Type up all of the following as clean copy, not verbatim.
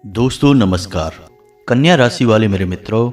दोस्तों नमस्कार। कन्या राशि वाले मेरे मित्रों,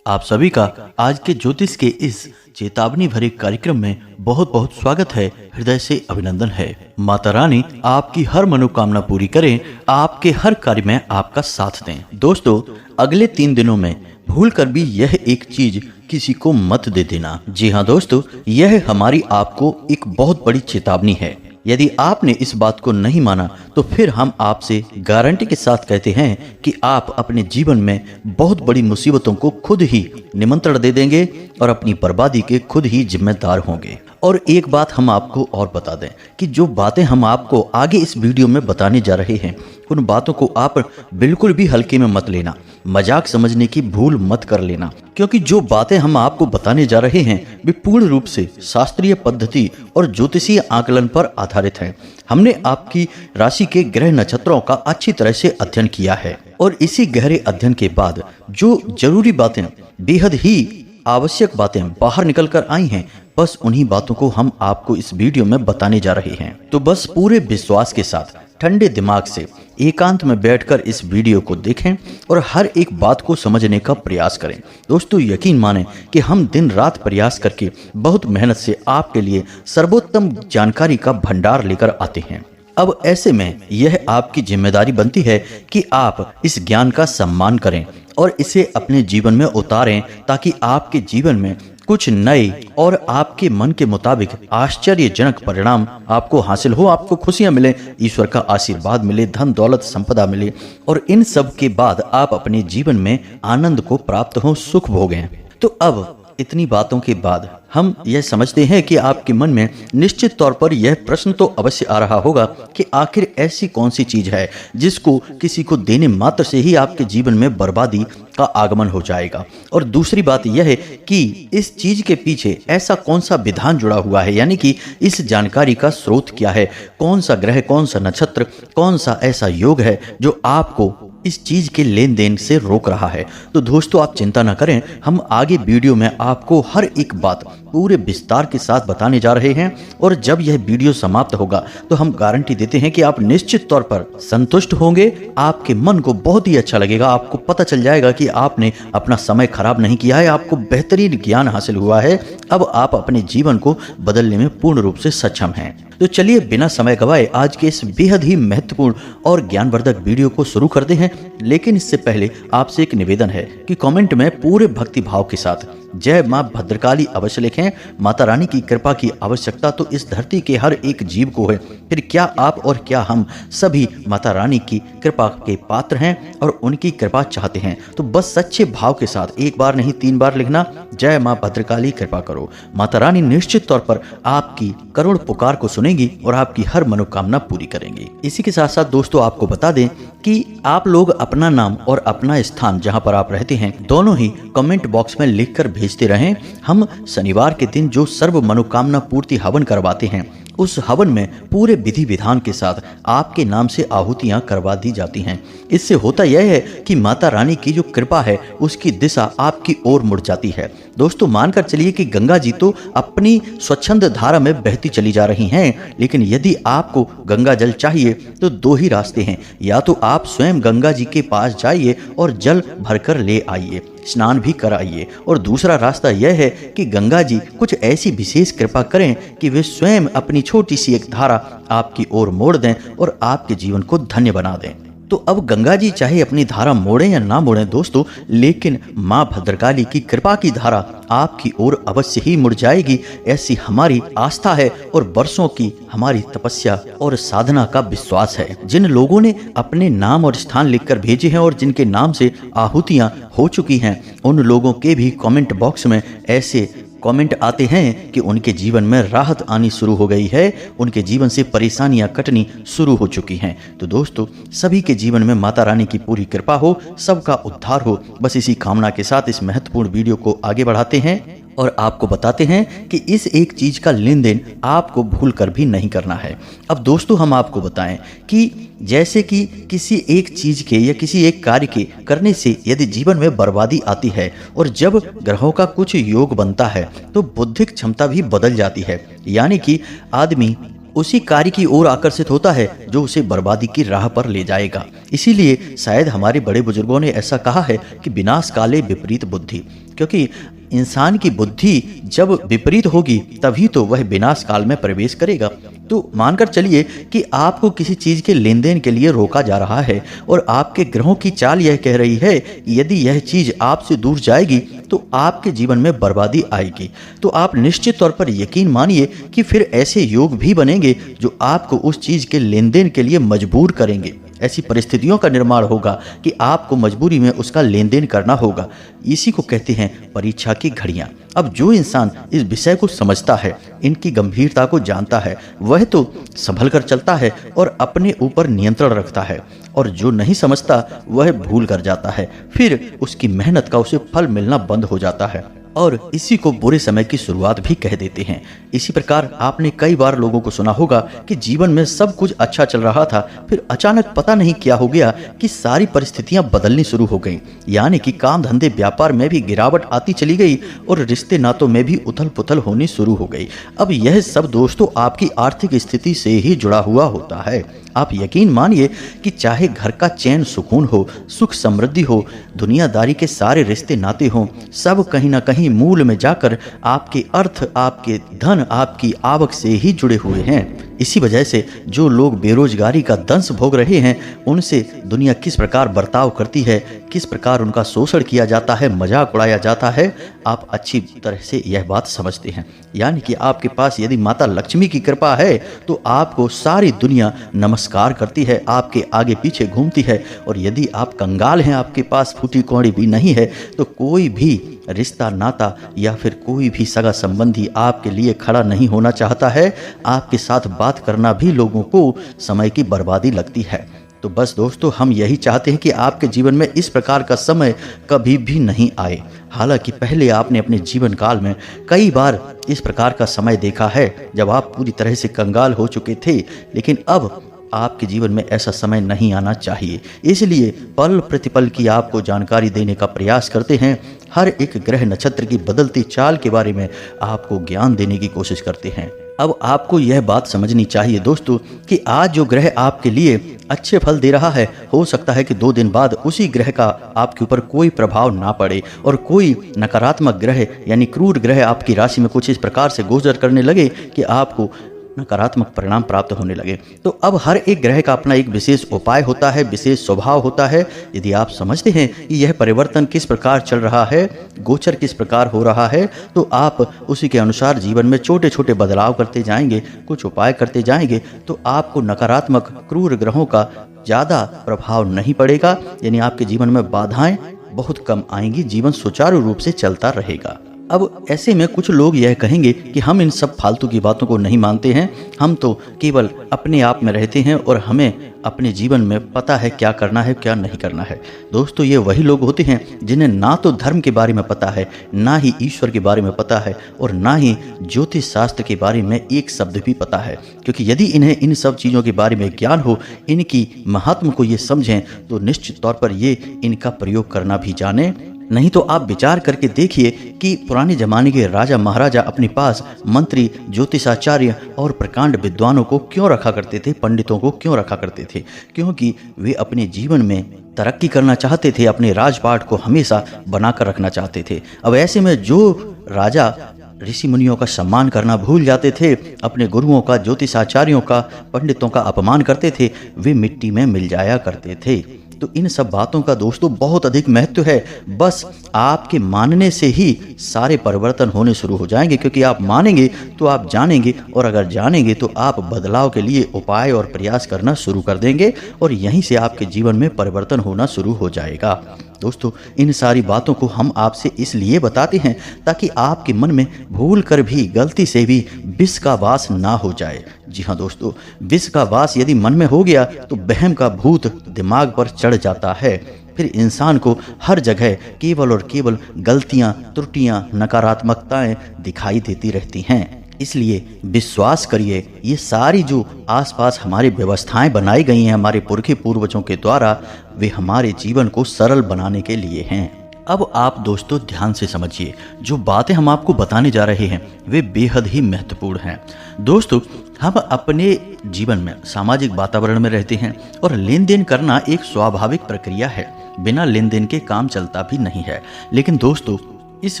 आप सभी का आज के ज्योतिष के इस चेतावनी भरे कार्यक्रम में बहुत बहुत स्वागत है। हृदय से अभिनंदन है। माता रानी आपकी हर मनोकामना पूरी करें, आपके हर कार्य में आपका साथ दें। दोस्तों, अगले 3 दिनों में भूल कर भी यह एक चीज किसी को मत दे देना। जी हाँ दोस्तों, यह हमारी आपको एक बहुत बड़ी चेतावनी है। यदि आपने इस बात को नहीं माना तो फिर हम आपसे गारंटी के साथ कहते हैं कि आप अपने जीवन में बहुत बड़ी मुसीबतों को खुद ही निमंत्रण दे देंगे और अपनी बर्बादी के खुद ही जिम्मेदार होंगे। और एक बात हम आपको और बता दें कि जो बातें हम आपको आगे इस वीडियो में बताने जा रहे हैं, उन बातों को आप बिल्कुल भी हल्के में मत लेना, मजाक समझने की भूल मत कर लेना, क्योंकि जो बातें हम आपको बताने जा रहे हैं वे पूर्ण रूप से शास्त्रीय पद्धति और ज्योतिषीय आकलन पर आधारित है। हमने आपकी राशि के ग्रह नक्षत्रों का अच्छी तरह से अध्ययन किया है और इसी गहरे अध्ययन के बाद जो जरूरी बातें, बेहद ही आवश्यक बातें बाहर निकल कर आई हैं, बस उन्हीं बातों को हम आपको इस वीडियो में बताने जा रहे हैं। तो बस पूरे विश्वास के साथ ठंडे दिमाग से एकांत में बैठकर इस वीडियो को देखें और हर एक बात को समझने का प्रयास करें। दोस्तों, यकीन मानें कि हम दिन रात प्रयास करके बहुत मेहनत से आपके लिए सर्वोत्तम जानकारी का भंडार लेकर आते हैं। अब ऐसे में यह आपकी जिम्मेदारी बनती है कि आप इस ज्ञान का सम्मान करें और इसे अपने जीवन में उतारें, ताकि आपके जीवन में कुछ नए और आपके मन के मुताबिक आश्चर्यजनक परिणाम आपको हासिल हो, आपको खुशियां मिले, ईश्वर का आशीर्वाद मिले, धन दौलत संपदा मिले और इन सब के बाद आप अपने जीवन में आनंद को प्राप्त हो, सुख भोगें। तो अब इतनी बातों के बाद हम यह समझते हैं कि आपके मन में निश्चित तौर पर यह प्रश्न तो अवश्य आ रहा होगा कि आखिर ऐसी कौन सी चीज है जिसको किसी को देने मात्र से ही आपके जीवन में बर्बादी का आगमन हो जाएगा। और दूसरी बात यह है कि इस चीज के पीछे ऐसा कौन सा विधान जुड़ा हुआ है, यानी कि इस जानकारी का स्रोत क्या है, कौन सा ग्रह, कौन सा नक्षत्र, कौन सा ऐसा योग है जो आपको इस चीज के लेन देन से रोक रहा है। तो दोस्तों, आप चिंता न करें, हम आगे वीडियो में आपको हर एक बात पूरे विस्तार के साथ बताने जा रहे हैं और जब यह वीडियो समाप्त होगा तो हम गारंटी देते हैं कि आप निश्चित तौर पर संतुष्ट होंगे। आपके मन को बहुत ही अच्छा लगेगा, आपको पता चल जाएगा कि आपने अपना समय खराब नहीं किया है, आपको बेहतरीन ज्ञान हासिल हुआ है। अब आप अपने जीवन को बदलने में पूर्ण रूप से सक्षम हैं। तो चलिए बिना समय गवाए आज के इस बेहद ही महत्वपूर्ण और ज्ञानवर्धक वीडियो को शुरू करते हैं। लेकिन इससे पहले आपसे एक निवेदन है कि कमेंट में पूरे भक्ति भाव के साथ जय मां भद्रकाली अवश्य लिखें। माता रानी की कृपा की आवश्यकता तो इस धरती के हर एक जीव को है, फिर क्या आप और क्या हम सभी माता रानी की कृपा के पात्र हैं और उनकी कृपा चाहते हैं। तो बस सच्चे भाव के साथ एक बार नहीं 3 बार लिखना, जय मां भद्रकाली कृपा करो। माता रानी निश्चित तौर पर आपकी करुण पुकार को सुनेंगी और आपकी हर मनोकामना पूरी करेंगी। इसी के साथ साथ दोस्तों, आपको बता दें कि आप लोग अपना नाम और अपना स्थान जहां पर आप रहते हैं दोनों ही कमेंट बॉक्स में लिखकर भेजते रहें। हम शनिवार के दिन जो सर्व मनोकामना पूर्ति हवन करवाते हैं, उस हवन में पूरे विधि विधान के साथ आपके नाम से आहुतियां करवा दी जाती हैं। इससे होता यह है कि माता रानी की जो कृपा है उसकी दिशा आपकी ओर मुड़ जाती है। दोस्तों, मानकर चलिए कि गंगा जी तो अपनी स्वच्छंद धारा में बहती चली जा रही हैं, लेकिन यदि आपको गंगा जल चाहिए तो 2 ही रास्ते हैं। या तो आप स्वयं गंगा जी के पास जाइए और जल भरकर ले आइए, स्नान भी कराइए, और दूसरा रास्ता यह है कि गंगा जी कुछ ऐसी विशेष कृपा करें कि वे स्वयं अपनी छोटी सी एक धारा आपकी ओर मोड़ दें और आपके जीवन को धन्य बना दें। तो अब गंगा जी चाहे अपनी धारा मोड़ें या ना मोड़ें दोस्तों, लेकिन मां भद्रकाली की कृपा की धारा आपकी ओर अवश्य ही मुड़ जाएगी, ऐसी हमारी आस्था है और वर्षों की हमारी तपस्या और साधना का विश्वास है। जिन लोगों ने अपने नाम और स्थान लिखकर भेजे हैं और जिनके नाम से आहुतियां हो चुकी हैं, उन लोगों के भी कमेंट बॉक्स में ऐसे कमेंट आते हैं कि उनके जीवन में राहत आनी शुरू हो गई है, उनके जीवन से परेशानियां कटनी शुरू हो चुकी हैं। तो दोस्तों, सभी के जीवन में माता रानी की पूरी कृपा हो, सबका उद्धार हो, बस इसी कामना के साथ इस महत्वपूर्ण वीडियो को आगे बढ़ाते हैं और आपको बताते हैं कि इस एक चीज का लेन देन आपको भूल कर भी नहीं करना है। अब दोस्तों, हम आपको बताएं कि जैसे कि किसी एक चीज के या किसी एक कार्य के करने से यदि जीवन में बर्बादी आती है और जब ग्रहों का कुछ योग बनता है तो बौद्धिक क्षमता भी बदल जाती है, यानी कि आदमी उसी कार्य की ओर आकर्षित होता है जो उसे बर्बादी की राह पर ले जाएगा। इसीलिए शायद हमारे बड़े बुजुर्गों ने ऐसा कहा है कि विनाश काले विपरीत बुद्धि, क्योंकि इंसान की बुद्धि जब विपरीत होगी तभी तो वह विनाश काल में प्रवेश करेगा। तो मानकर चलिए कि आपको किसी चीज के लेन देन के लिए रोका जा रहा है और आपके ग्रहों की चाल यह कह रही है कि यदि यह चीज आपसे दूर जाएगी तो आपके जीवन में बर्बादी आएगी। तो आप निश्चित तौर पर यकीन मानिए कि फिर ऐसे योग भी बनेंगे जो आपको उस चीज के लेन देन के लिए मजबूर करेंगे। ऐसी परिस्थितियों का निर्माण होगा कि आपको मजबूरी में उसका लेन देन करना होगा। इसी को कहते हैं परीक्षा की घड़ियां। अब जो इंसान इस विषय को समझता है, इनकी गंभीरता को जानता है, वह तो संभल कर चलता है और अपने ऊपर नियंत्रण रखता है, और जो नहीं समझता वह भूल कर जाता है। फिर उसकी मेहनत का उसे फल मिलना बंद हो जाता है और इसी को बुरे समय की शुरुआत भी कह देते हैं। इसी प्रकार आपने कई बार लोगों को सुना होगा कि जीवन में सब कुछ अच्छा चल रहा था, फिर अचानक पता नहीं क्या हो गया कि सारी परिस्थितियां बदलनी शुरू हो गईं। यानी कि काम धंधे व्यापार में भी गिरावट आती चली गई और रिश्ते नातों में भी उथल पुथल होनी शुरू हो गई। अब यह सब दोस्तों आपकी आर्थिक स्थिति से ही जुड़ा हुआ होता है। आप यकीन मानिए कि चाहे घर का चैन सुकून हो, सुख समृद्धि हो, दुनियादारी के सारे रिश्ते नाते हों, सब कहीं ना कहीं मूल में जाकर आपके अर्थ, आपके धन, आपकी आवक से ही जुड़े हुए हैं। इसी वजह से जो लोग बेरोजगारी का दंश भोग रहे हैं, उनसे दुनिया किस प्रकार बर्ताव करती है, किस प्रकार उनका शोषण किया जाता है, मजाक उड़ाया जाता है, आप अच्छी तरह से यह बात समझते हैं। यानी कि आपके पास यदि माता लक्ष्मी की कृपा है तो आपको सारी दुनिया नमस्कार करती है, आपके आगे पीछे घूमती है, और यदि आप कंगाल हैं, आपके पास फूटी कौड़ी भी नहीं है, तो कोई भी रिश्ता नाता या फिर कोई भी सगा संबंधी आपके लिए खड़ा नहीं होना चाहता है। आपके साथ बात करना भी लोगों को समय की बर्बादी लगती है। तो बस दोस्तों, हम यही चाहते हैं कि आपके जीवन में इस प्रकार का समय कभी भी नहीं आए। हालांकि पहले आपने अपने जीवन काल में कई बार इस प्रकार का समय देखा है जब आप पूरी तरह से कंगाल हो चुके थे, लेकिन अब आपके जीवन में ऐसा समय नहीं आना चाहिए। इसलिए पल प्रतिपल की आपको जानकारी देने का प्रयास करते हैं। हर एक ग्रह नक्षत्र की बदलती चाल के बारे में आपको ज्ञान देने की कोशिश करते हैं। अब आपको यह बात समझनी चाहिए दोस्तों कि आज जो ग्रह आपके लिए अच्छे फल दे रहा है, हो सकता है कि 2 दिन बाद उसी ग्रह का आपके ऊपर कोई प्रभाव ना पड़े और कोई नकारात्मक ग्रह यानी क्रूर ग्रह आपकी राशि में कुछ इस प्रकार से गोचर करने लगे कि आपको नकारात्मक परिणाम प्राप्त होने लगे। तो अब हर एक ग्रह का अपना एक विशेष उपाय होता है, विशेष स्वभाव होता है। यदि आप समझते हैं कि यह परिवर्तन किस प्रकार चल रहा है, गोचर किस प्रकार हो रहा है, तो आप उसी के अनुसार जीवन में छोटे छोटे बदलाव करते जाएंगे, कुछ उपाय करते जाएंगे, तो आपको नकारात्मक क्रूर ग्रहों का ज़्यादा प्रभाव नहीं पड़ेगा। यानी आपके जीवन में बाधाएं बहुत कम आएंगी, जीवन सुचारू रूप से चलता रहेगा। अब ऐसे में कुछ लोग यह कहेंगे कि हम इन सब फालतू की बातों को नहीं मानते हैं, हम तो केवल अपने आप में रहते हैं और हमें अपने जीवन में पता है क्या करना है क्या नहीं करना है। दोस्तों, ये वही लोग होते हैं जिन्हें ना तो धर्म के बारे में पता है, ना ही ईश्वर के बारे में पता है, और ना ही ज्योतिष शास्त्र के बारे में एक शब्द भी पता है। क्योंकि यदि इन्हें इन सब चीज़ों के बारे में ज्ञान हो, इनकी महात्म को ये समझें, तो निश्चित तौर पर ये इनका प्रयोग करना भी जाने। नहीं तो आप विचार करके देखिए कि पुराने जमाने के राजा महाराजा अपने पास मंत्री, ज्योतिषाचार्य और प्रकांड विद्वानों को क्यों रखा करते थे, पंडितों को क्यों रखा करते थे? क्योंकि वे अपने जीवन में तरक्की करना चाहते थे, अपने राजपाट को हमेशा बनाकर रखना चाहते थे। अब ऐसे में जो राजा ऋषि मुनियों का सम्मान करना भूल जाते थे, अपने गुरुओं का, ज्योतिषाचार्यों का, पंडितों का अपमान करते थे, वे मिट्टी में मिल जाया करते थे। तो इन सब बातों का दोस्तों बहुत अधिक महत्व है। बस आपके मानने से ही सारे परिवर्तन होने शुरू हो जाएंगे, क्योंकि आप मानेंगे तो आप जानेंगे, और अगर जानेंगे तो आप बदलाव के लिए उपाय और प्रयास करना शुरू कर देंगे, और यहीं से आपके जीवन में परिवर्तन होना शुरू हो जाएगा। दोस्तों, इन सारी बातों को हम आपसे इसलिए बताते हैं ताकि आपके मन में भूल कर भी, गलती से भी विष का वास ना हो जाए। जी हाँ दोस्तों, विष का वास यदि मन में हो गया तो वहम का भूत दिमाग पर चढ़ जाता है। फिर इंसान को हर जगह केवल और केवल गलतियां, त्रुटियां, नकारात्मकताएं दिखाई देती रहती हैं। इसलिए विश्वास करिए, ये सारी जो आसपास हमारी व्यवस्थाएं बनाई गई हैं हमारे पुरखे पूर्वजों के द्वारा, वे हमारे जीवन को सरल बनाने के लिए हैं। अब आप दोस्तों ध्यान से समझिए, जो बातें हम आपको बताने जा रहे हैं वे बेहद ही महत्वपूर्ण हैं। दोस्तों, हम अपने जीवन में सामाजिक वातावरण में रहते हैं और लेन देन करना एक स्वाभाविक प्रक्रिया है। बिना लेन देन के काम चलता भी नहीं है। लेकिन दोस्तों, इस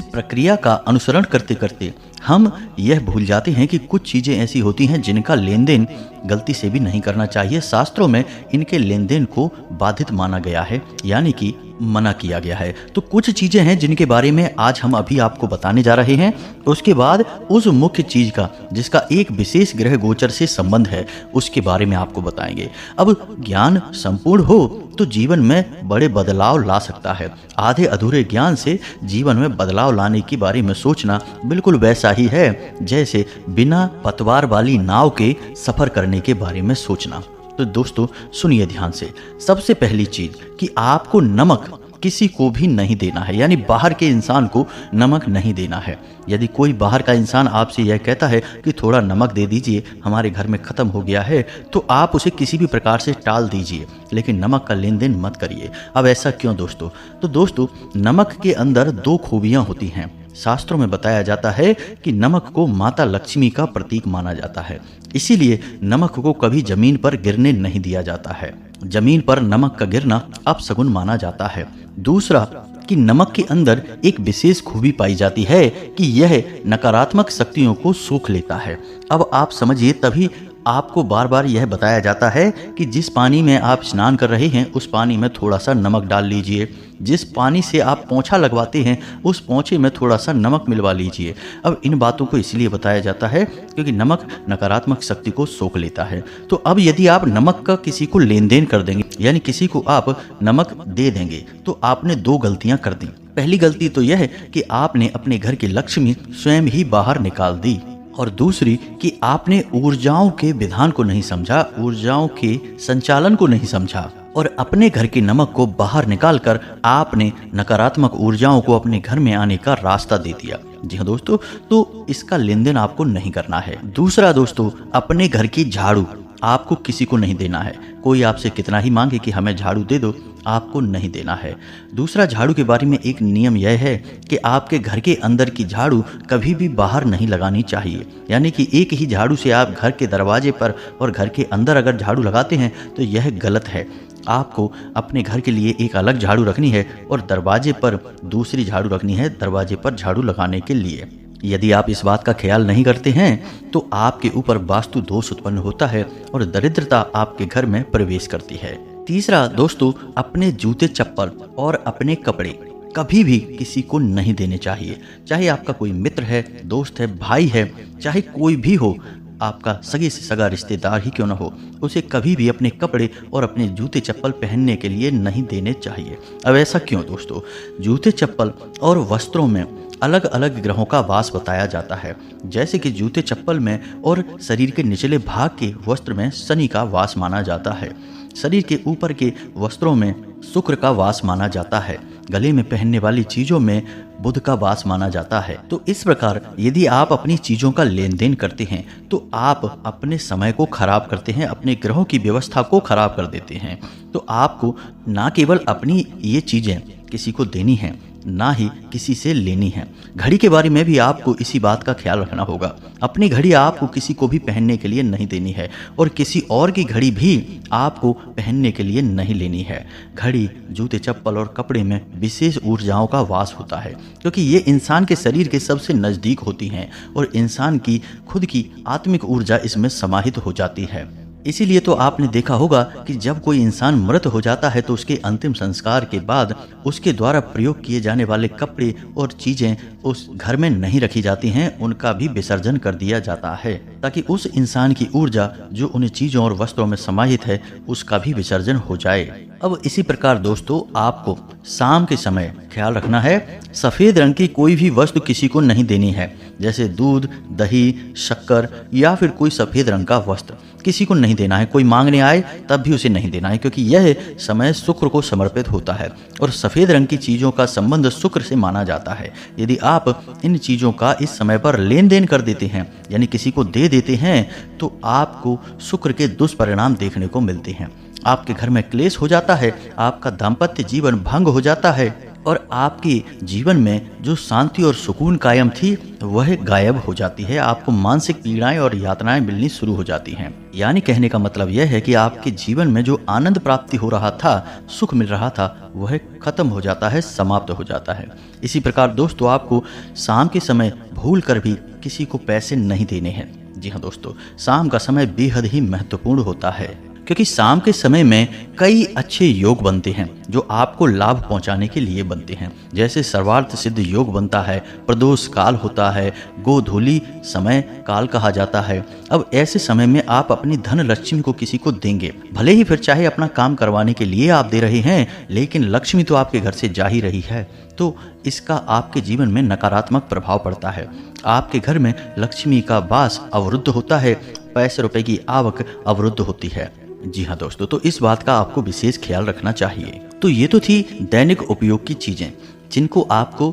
प्रक्रिया का अनुसरण करते करते हम यह भूल जाते हैं कि कुछ चीज़ें ऐसी होती हैं जिनका लेन देन गलती से भी नहीं करना चाहिए। शास्त्रों में इनके लेन देन को बाधित माना गया है, यानी कि मना किया गया है। तो कुछ चीज़ें हैं जिनके बारे में आज हम अभी आपको बताने जा रहे हैं। उसके बाद उस मुख्य चीज़ का जिसका एक विशेष ग्रह गोचर से संबंध है उसके बारे में आपको बताएंगे। अब ज्ञान संपूर्ण हो तो जीवन में बड़े बदलाव ला सकता है। आधे अधूरे ज्ञान से जीवन में बदलाव लाने के बारे में सोचना बिल्कुल वैसा ही है जैसे बिना पतवार वाली नाव के सफर करने के बारे में सोचना। तो दोस्तों सुनिए ध्यान से। सबसे पहली चीज कि आपको नमक किसी को भी नहीं देना है, यानी बाहर के इंसान को नमक नहीं देना है। यदि कोई बाहर का इंसान आपसे यह कहता है कि थोड़ा नमक दे दीजिए, हमारे घर में ख़त्म हो गया है, तो आप उसे किसी भी प्रकार से टाल दीजिए, लेकिन नमक का लेन देन मत करिए। अब ऐसा क्यों दोस्तों? तो दोस्तों, नमक के अंदर दो खूबियाँ होती हैं। शास्त्रों में बताया जाता है कि नमक को माता लक्ष्मी का प्रतीक माना जाता है, इसीलिए नमक को कभी जमीन पर गिरने नहीं दिया जाता है। जमीन पर नमक का गिरना अपशगुन माना जाता है। दूसरा कि नमक के अंदर एक विशेष खूबी पाई जाती है कि यह नकारात्मक शक्तियों को सोख लेता है। अब आप समझिए, तभी आपको बार बार यह बताया जाता है कि जिस पानी में आप स्नान कर रहे हैं उस पानी में थोड़ा सा नमक डाल लीजिए। जिस पानी से आप पोंछा लगवाते हैं उस पोंछे में थोड़ा सा नमक मिलवा लीजिए। अब इन बातों को इसलिए बताया जाता है क्योंकि नमक नकारात्मक शक्ति को सोख लेता है। तो अब यदि आप नमक का किसी को लेन देन कर देंगे, यानी किसी को आप नमक दे देंगे, तो आपने दो गलतियां कर दी। पहली गलती तो यह है कि आपने अपने घर की लक्ष्मी स्वयं ही बाहर निकाल दी, और दूसरी कि आपने ऊर्जाओं के विधान को नहीं समझा, ऊर्जाओं के संचालन को नहीं समझा और अपने घर के नमक को बाहर निकालकर आपने नकारात्मक ऊर्जाओं को अपने घर में आने का रास्ता दे दिया। जी हाँ दोस्तों, तो इसका लेन देन आपको नहीं करना है। दूसरा दोस्तों, अपने घर की झाड़ू आपको किसी को नहीं देना है। कोई आपसे कितना ही मांगे कि हमें झाड़ू दे दो, आपको नहीं देना है। दूसरा, झाड़ू के बारे में एक नियम यह है कि आपके घर के अंदर की झाड़ू कभी भी बाहर नहीं लगानी चाहिए, यानी कि एक ही झाड़ू से आप घर के दरवाजे पर और घर के अंदर अगर झाड़ू लगाते हैं तो यह गलत है। आपको अपने घर के लिए एक अलग झाड़ू रखनी है और दरवाजे पर दूसरी झाड़ू रखनी है, दरवाजे पर झाड़ू लगाने के लिए। यदि आप इस बात का ख्याल नहीं करते हैं तो आपके ऊपर वास्तु दोष उत्पन्न होता है और दरिद्रता आपके घर में प्रवेश करती है। तीसरा दोस्तों, अपने जूते चप्पल और अपने कपड़े कभी भी किसी को नहीं देने चाहिए। चाहे आपका कोई मित्र है, दोस्त है, भाई है, चाहे कोई भी हो, आपका सगे से सगा रिश्तेदार ही क्यों न हो, उसे कभी भी अपने कपड़े और अपने जूते चप्पल पहनने के लिए नहीं देने चाहिए। अब ऐसा क्यों दोस्तों? जूते चप्पल और वस्त्रों में अलग अलग ग्रहों का वास बताया जाता है। जैसे कि जूते चप्पल में और शरीर के निचले भाग के वस्त्र में शनि का वास माना जाता है। शरीर के ऊपर के वस्त्रों में शुक्र का वास माना जाता है। गले में पहनने वाली चीजों में बुध का वास माना जाता है। तो इस प्रकार यदि आप अपनी चीजों का लेन देन करते हैं तो आप अपने समय को खराब करते हैं, अपने ग्रहों की व्यवस्था को खराब कर देते हैं। तो आपको ना केवल अपनी ये चीजें किसी को देनी है, ना ही किसी से लेनी है। घड़ी के बारे में भी आपको इसी बात का ख्याल रखना होगा। अपनी घड़ी आपको किसी को भी पहनने के लिए नहीं देनी है और किसी और की घड़ी भी आपको पहनने के लिए नहीं लेनी है। घड़ी, जूते चप्पल और कपड़े में विशेष ऊर्जाओं का वास होता है क्योंकि ये इंसान के शरीर के सबसे नज़दीक होती हैं और इंसान की खुद की आत्मिक ऊर्जा इसमें समाहित हो जाती है। इसीलिए तो आपने देखा होगा कि जब कोई इंसान मृत हो जाता है तो उसके अंतिम संस्कार के बाद उसके द्वारा प्रयोग किए जाने वाले कपड़े और चीजें उस घर में नहीं रखी जाती हैं, उनका भी विसर्जन कर दिया जाता है ताकि उस इंसान की ऊर्जा जो उन चीजों और वस्त्रों में समाहित है उसका भी विसर्जन हो जाए। अब इसी प्रकार दोस्तों, आपको शाम के समय ख्याल रखना है, सफेद रंग की कोई भी वस्तु किसी को नहीं देनी है। जैसे दूध, दही, शक्कर या फिर कोई सफेद रंग का वस्त्र किसी को नहीं देना है। कोई मांगने आए तब भी उसे नहीं देना है क्योंकि यह समय शुक्र को समर्पित होता है और सफेद रंग की चीजों का संबंध शुक्र से माना जाता है। यदि आप इन चीजों का इस समय पर लेन देन कर देते हैं, यानी किसी को दे देते हैं, तो आपको शुक्र के दुष्परिणाम देखने को मिलते हैं। आपके घर में क्लेश हो जाता है, आपका दाम्पत्य जीवन भंग हो जाता है, और आपके जीवन में जो शांति और सुकून कायम थी वह गायब हो जाती है। आपको मानसिक पीड़ाएं और यातनाएं मिलनी शुरू हो जाती हैं। यानी कहने का मतलब यह है कि आपके जीवन में जो आनंद प्राप्ति हो रहा था, सुख मिल रहा था, वह खत्म हो जाता है, समाप्त हो जाता है। इसी प्रकार दोस्तों, आपको शाम के समय भूल कर भी किसी को पैसे नहीं देने हैं। जी हाँ दोस्तों, शाम का समय बेहद ही महत्वपूर्ण होता है, क्योंकि शाम के समय में कई अच्छे योग बनते हैं जो आपको लाभ पहुंचाने के लिए बनते हैं। जैसे सर्वार्थ सिद्ध योग बनता है, प्रदोष काल होता है, गोधूली समय काल कहा जाता है। अब ऐसे समय में आप अपनी धन लक्ष्मी को किसी को देंगे, भले ही फिर चाहे अपना काम करवाने के लिए आप दे रहे हैं, लेकिन लक्ष्मी तो आपके घर से जा ही रही है, तो इसका आपके जीवन में नकारात्मक प्रभाव पड़ता है। आपके घर में लक्ष्मी का वास अवरुद्ध होता है, पैसे रुपए की आवक अवरुद्ध होती है। जी हाँ दोस्तों, तो इस बात का आपको विशेष ख्याल रखना चाहिए। तो ये तो थी दैनिक उपयोग की चीजें जिनको आपको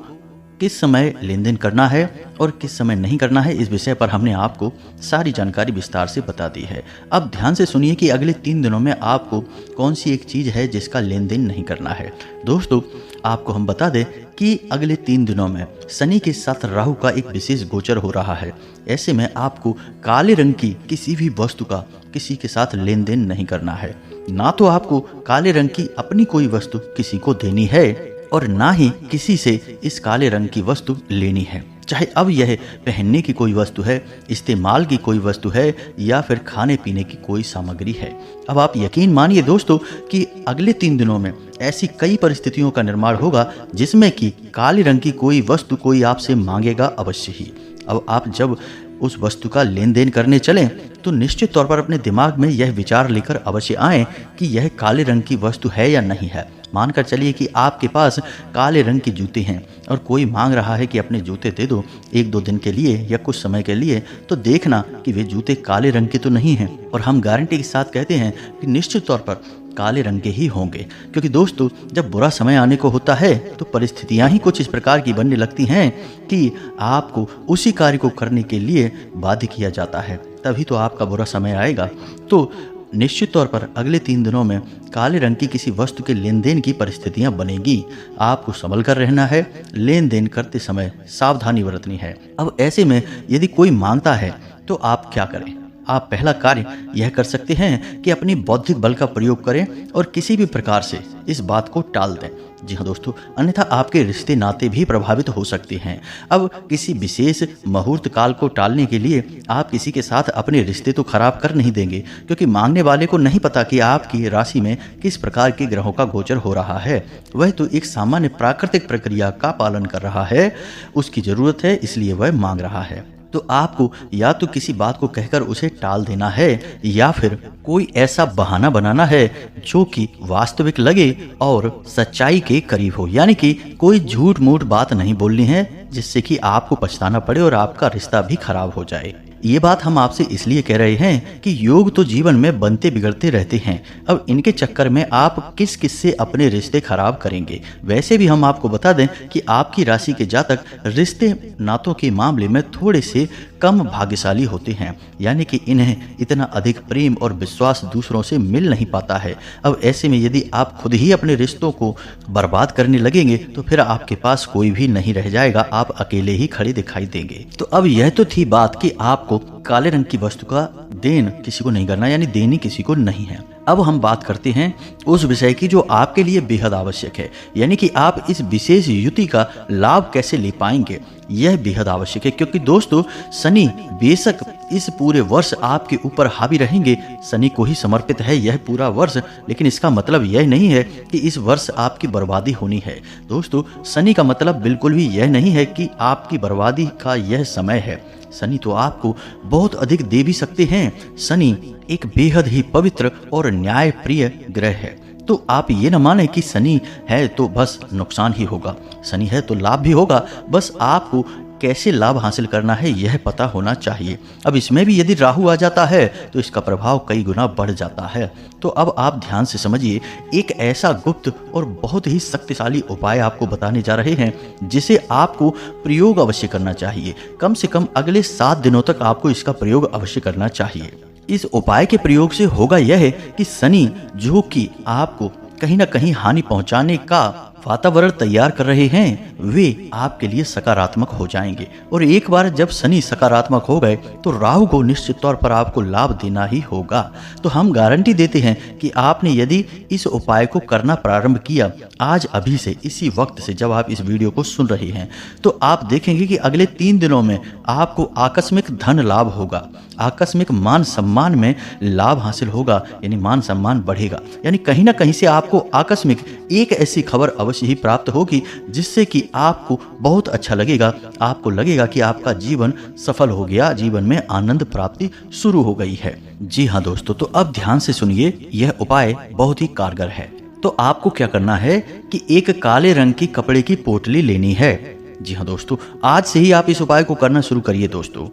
किस समय लेन देन करना है और किस समय नहीं करना है, इस विषय पर हमने आपको सारी जानकारी विस्तार से बता दी है। अब ध्यान से सुनिए कि अगले 3 दिनों में आपको कौन सी एक चीज है जिसका लेन देन नहीं करना है। दोस्तों, आपको हम बता दें कि अगले 3 दिनों में शनि के साथ राहु का एक विशेष गोचर हो रहा है। ऐसे में आपको काले रंग की किसी भी वस्तु का किसी के साथ लेन देन नहीं करना है। ना तो आपको काले रंग की अपनी कोई वस्तु किसी को देनी है और ना ही किसी से इस काले रंग की वस्तु लेनी है। चाहे अब यह पहनने की कोई वस्तु है, इस्तेमाल की कोई वस्तु है या फिर खाने पीने की कोई सामग्री है। अब आप यकीन मानिए दोस्तों कि अगले 3 दिनों में ऐसी कई परिस्थितियों का निर्माण होगा जिसमें कि काले रंग की कोई वस्तु कोई आपसे मांगेगा अवश्य ही। अब आप जब उस वस्तु का लेन देन करने चलें तो निश्चित तौर पर अपने दिमाग में यह विचार लेकर अवश्य आएं कि यह काले रंग की वस्तु है या नहीं है। मानकर चलिए कि आपके पास काले रंग के जूते हैं और कोई मांग रहा है कि अपने जूते दे दो 1-2 दिन के लिए या कुछ समय के लिए, तो देखना कि वे जूते काले रंग के तो नहीं हैं। और हम गारंटी के साथ कहते हैं कि निश्चित तौर पर काले रंग के ही होंगे, क्योंकि दोस्तों जब बुरा समय आने को होता है तो परिस्थितियां ही कुछ इस प्रकार की बनने लगती हैं कि आपको उसी कार्य को करने के लिए बाध्य किया जाता है, तभी तो आपका बुरा समय आएगा। तो निश्चित तौर पर अगले 3 दिनों में काले रंग की किसी वस्तु के लेन देन की परिस्थितियां बनेगी। आपको संभल कर रहना है, लेन देन करते समय सावधानी बरतनी है। अब ऐसे में यदि कोई मांगता है तो आप क्या करें? आप पहला कार्य यह कर सकते हैं कि अपनी बौद्धिक बल का प्रयोग करें और किसी भी प्रकार से इस बात को टाल दें। जी हाँ दोस्तों, अन्यथा आपके रिश्ते नाते भी प्रभावित हो सकते हैं। अब किसी विशेष मुहूर्त काल को टालने के लिए आप किसी के साथ अपने रिश्ते तो खराब कर नहीं देंगे, क्योंकि मांगने वाले को नहीं पता कि आपकी राशि में किस प्रकार के ग्रहों का गोचर हो रहा है। वह तो एक सामान्य प्राकृतिक प्रक्रिया का पालन कर रहा है, उसकी जरूरत है इसलिए वह मांग रहा है। तो आपको या तो किसी बात को कहकर उसे टाल देना है या फिर कोई ऐसा बहाना बनाना है जो कि वास्तविक लगे और सच्चाई के करीब हो। यानी कि कोई झूठ मूठ बात नहीं बोलनी है जिससे कि आपको पछताना पड़े और आपका रिश्ता भी खराब हो जाए। ये बात हम आपसे इसलिए कह रहे हैं कि योग तो जीवन में बनते बिगड़ते रहते हैं। अब इनके चक्कर में आप किस किस से अपने रिश्ते खराब करेंगे। वैसे भी हम आपको बता दें कि आपकी राशि के जातक रिश्ते नातों के मामले में थोड़े से कम भाग्यशाली होते हैं, यानी कि इन्हें इतना अधिक प्रेम और विश्वास दूसरों से मिल नहीं पाता है। अब ऐसे में यदि आप खुद ही अपने रिश्तों को बर्बाद करने लगेंगे तो फिर आपके पास कोई भी नहीं रह जाएगा, आप अकेले ही खड़े दिखाई देंगे। तो अब यह तो थी बात कि आपको काले रंग की वस्तु का देन किसी को नहीं करना, यानी देनी किसी को नहीं है। अब हम बात करते हैं उस विषय की जो आपके लिए बेहद आवश्यक है, यानी कि आप इस विशेष युति का लाभ कैसे ले पाएंगे। यह बेहद आवश्यक है क्योंकि दोस्तों शनि बेशक इस पूरे वर्ष आपके ऊपर हावी रहेंगे, शनि को ही समर्पित है यह पूरा वर्ष, लेकिन इसका मतलब यह नहीं है कि इस वर्ष आपकी बर्बादी होनी है। दोस्तों शनि का मतलब बिल्कुल भी यह नहीं है कि आपकी बर्बादी का यह समय है। शनि तो आपको बहुत अधिक दे भी सकते हैं। शनि एक बेहद ही पवित्र और न्याय प्रिय ग्रह है। तो आप ये न माने कि शनि है तो बस नुकसान ही होगा, शनि है तो लाभ भी होगा। बस आपको कैसे लाभ हासिल करना है यह पता होना चाहिए। अब इसमें भी यदि राहु आ जाता है तो इसका प्रभाव कई गुना बढ़ जाता है। तो अब आप ध्यान से समझिए, एक ऐसा गुप्त और बहुत ही शक्तिशाली उपाय आपको बताने जा रहे हैं जिसे आपको प्रयोग अवश्य करना चाहिए। कम से कम अगले 7 दिनों तक आपको इसका प्रयोग अवश्य करना चाहिए। इस उपाय के प्रयोग से होगा यह है कि शनि जो कि आपको कहीं ना कहीं हानि पहुंचाने का वातावरण तैयार कर रहे हैं वे आपके लिए सकारात्मक हो जाएंगे। और एक बार जब शनि सकारात्मक हो गए तो राहु को निश्चित तौर पर आपको लाभ देना ही होगा। तो हम गारंटी देते हैं कि आपने यदि इस उपाय को करना प्रारंभ किया आज अभी से, इसी वक्त से जब आप इस वीडियो को सुन रहे हैं, तो आप देखेंगे कि अगले 3 दिनों में आपको आकस्मिक धन लाभ होगा, आकस्मिक मान सम्मान में लाभ हासिल होगा, यानी मान सम्मान बढ़ेगा। यानी कहीं ना कहीं से आपको आकस्मिक एक ऐसी खबर अवश्य ही प्राप्त होगी जिससे कि आपको बहुत अच्छा लगेगा। आपको लगेगा कि आपका जीवन सफल हो गया, जीवन में आनंद प्राप्ति शुरू हो गई है। जी हाँ दोस्तों, तो अब ध्यान से सुनिए, यह उपाय बहुत ही कारगर है। तो आपको क्या करना है कि एक काले रंग की कपड़े की पोटली लेनी है। जी हाँ दोस्तों, आज से ही आप इस उपाय को करना शुरू करिए दोस्तों,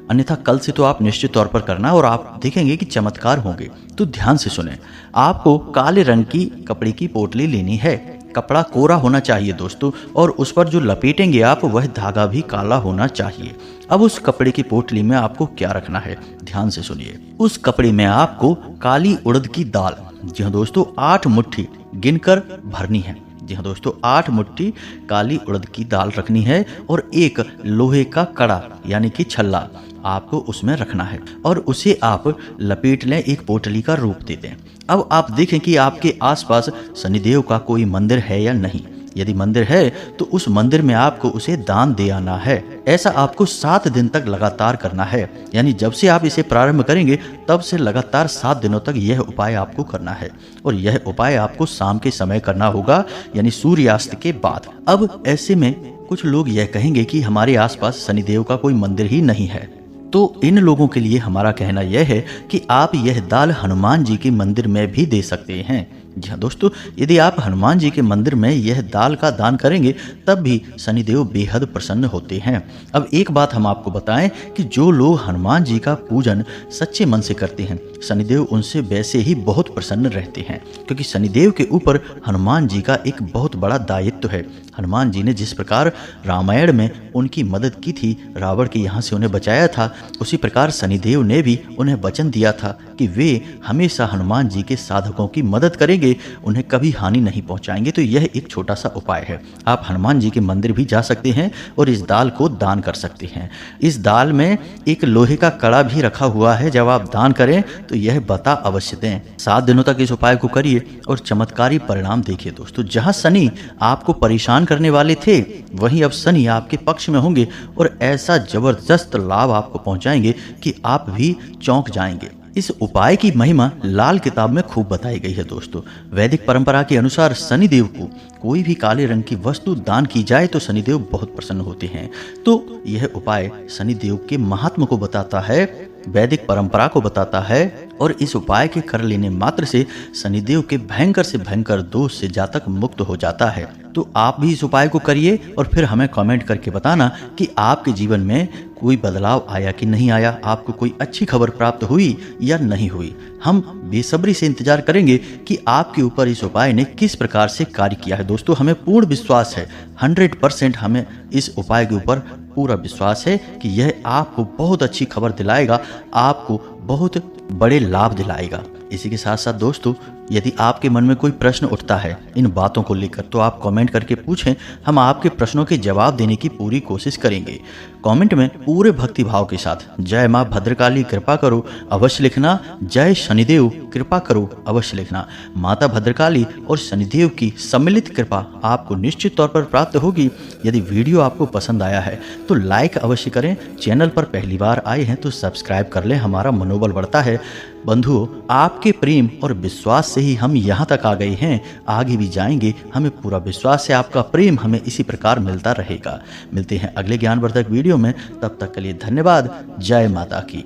अन्यथा कल से तो आप निश्चित तौर पर करना और आप देखेंगे कि चमत्कार होंगे। तो ध्यान से सुने, आपको काले रंग की कपड़े की पोटली लेनी है। कपड़ा कोरा होना चाहिए दोस्तों, और उस पर जो लपेटेंगे आप वह धागा भी काला होना चाहिए। अब उस कपड़े की पोटली में आपको क्या रखना है, ध्यान से सुनिए। उस कपड़े में आपको काली उड़द की दाल, जी हाँ दोस्तों, 8 मुट्ठी गिनकर भरनी है। जी हाँ दोस्तों, 8 मुट्ठी काली उड़द की दाल रखनी है और एक लोहे का कड़ा यानी कि छल्ला आपको उसमें रखना है और उसे आप लपेट लें, एक पोटली का रूप दे दें। अब आप देखें कि आपके आसपास शनिदेव का कोई मंदिर है या नहीं। यदि मंदिर है तो उस मंदिर में आपको उसे दान दे आना है। ऐसा आपको 7 दिन तक लगातार करना है, यानी जब से आप इसे प्रारंभ करेंगे तब से लगातार 7 दिनों तक यह उपाय आपको करना है। और यह उपाय आपको शाम के समय करना होगा, यानी सूर्यास्त के बाद। अब ऐसे में कुछ लोग यह कहेंगे कि हमारे आसपास शनिदेव का कोई मंदिर ही नहीं है, तो इन लोगों के लिए हमारा कहना यह है कि आप यह दाल हनुमान जी के मंदिर में भी दे सकते हैं। जी हाँ दोस्तों, यदि आप हनुमान जी के मंदिर में यह दाल का दान करेंगे तब भी शनिदेव बेहद प्रसन्न होते हैं। अब एक बात हम आपको बताएं कि जो लोग हनुमान जी का पूजन सच्चे मन से करते हैं, शनिदेव उनसे वैसे ही बहुत प्रसन्न रहते हैं, क्योंकि शनिदेव के ऊपर हनुमान जी का एक बहुत बड़ा दायित्व है। हनुमान जी ने जिस प्रकार रामायण में उनकी मदद की थी, रावण के यहाँ से उन्हें बचाया था, उसी प्रकार शनिदेव ने भी उन्हें वचन दिया था कि वे हमेशा हनुमान जी के साधकों की मदद करेंगे, उन्हें कभी हानि नहीं पहुंचाएंगे। तो यह एक छोटा सा उपाय है। आप हनुमान जी के मंदिर भी जा सकते हैं और इस दाल को दान कर सकते हैं। इस दाल में एक लोहे का कड़ा भी रखा हुआ है, जब आप दान करें तो यह बता अवश्य दें। 7 दिनों तक इस उपाय को करिए और चमत्कारी परिणाम देखिए दोस्तों। जहां शनि आपको परेशान करने वाले थे, वहीं अब शनि आपके पक्ष में होंगे और ऐसा जबरदस्त लाभ आपको पहुंचाएंगे कि आप भी चौंक जाएंगे। इस उपाय की महिमा लाल किताब में खूब बताई गई है दोस्तों। वैदिक परंपरा के अनुसार शनिदेव को कोई भी काले रंग की वस्तु दान की जाए तो शनिदेव बहुत प्रसन्न होते हैं। तो यह उपाय शनिदेव के महात्म को बताता है, वैदिक परंपरा को बताता है, और इस उपाय के कर लेने मात्र से शनिदेव के भयंकर से भयंकर दोष से जातक मुक्त हो जाता है। तो आप भी इस उपाय को करिए और फिर हमें कमेंट करके बताना कि आपके जीवन में कोई बदलाव आया कि नहीं आया, आपको कोई अच्छी खबर प्राप्त हुई या नहीं हुई। हम बेसब्री से इंतजार करेंगे कि आपके ऊपर इस उपाय ने किस प्रकार से कार्य किया है। दोस्तों, हमें पूर्ण विश्वास है, 100% हमें इस उपाय के ऊपर पूरा विश्वास है कि यह आपको बहुत अच्छी खबर दिलाएगा, आपको बहुत बड़े लाभ दिलाएगा। इसी के साथ साथ दोस्तों, यदि आपके मन में कोई प्रश्न उठता है इन बातों को लेकर तो आप कमेंट करके पूछें, हम आपके प्रश्नों के जवाब देने की पूरी कोशिश करेंगे। कमेंट में पूरे भक्ति भाव के साथ जय माँ भद्रकाली कृपा करो अवश्य लिखना, जय शनिदेव कृपा करो अवश्य लिखना। माता भद्रकाली और शनिदेव की सम्मिलित कृपा आपको निश्चित तौर पर प्राप्त होगी। यदि वीडियो आपको पसंद आया है तो लाइक अवश्य करें, चैनल पर पहली बार आए हैं तो सब्सक्राइब कर लें, हमारा मनोबल बढ़ता है। बंधुओं, आपके प्रेम और विश्वास से ही हम यहाँ तक आ गए हैं, आगे भी जाएंगे। हमें पूरा विश्वास है आपका प्रेम हमें इसी प्रकार मिलता रहेगा। मिलते हैं अगले ज्ञानवर्धक वीडियो में, तब तक के लिए धन्यवाद। जय माता की।